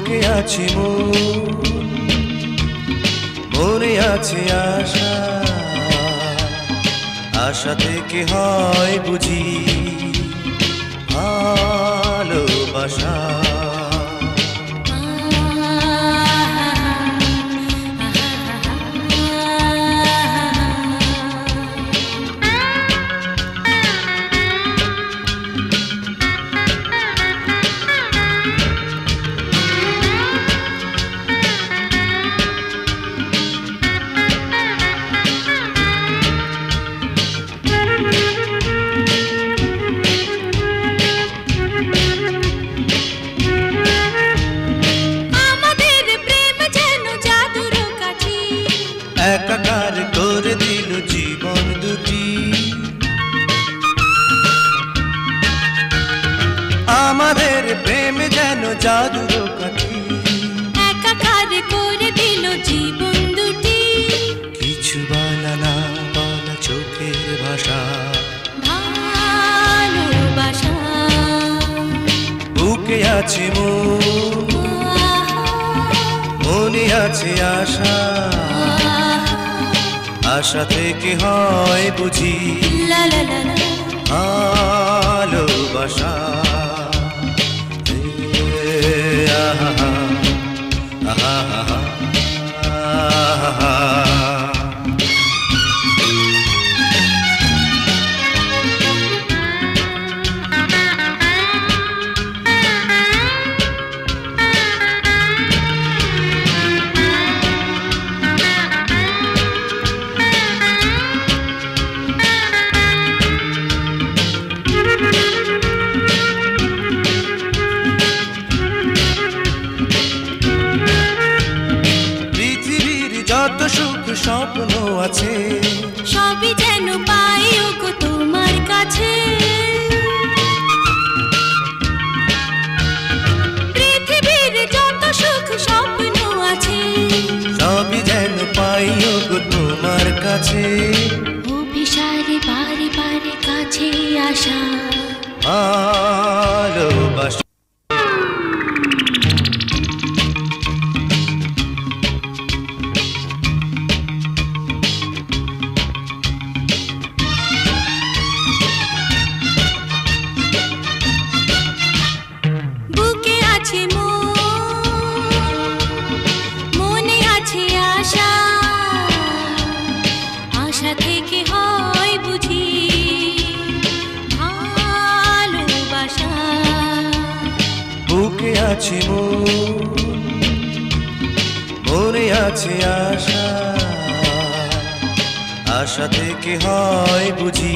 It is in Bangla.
বুকে আছে মনে আছে আশা, আশা থেকে হয় বুঝি ভালোবাসা। একাকার করে দিল জীবন দুটি, আমাদের প্রেম যেন জাদুর কাঠি। একাকার করে দিল জীবন দুটি, কিছু বলা না বলা চোখের ভাষা ভালোবাসা। বুকে আছে মনে আছে আশা, আশা থেকে হয় বুঝি ভালোবাসা। যত সুখ স্বপ্ন আছে সবই যেন পাই ওগো তোমার কাছে। পৃথিবীর যত সুখ স্বপ্ন আছে সবই যেন পাই ওগো তোমার কাছে। অভিসারে বারে বারে কাছে আসা ভালোবাসা। বুকে আছে মনে আছে আশা, আশা থেকে হয় বুঝি ভালোবাসা। বুকে আছে মনে আছে আশা, আশা থেকে হয় বুঝি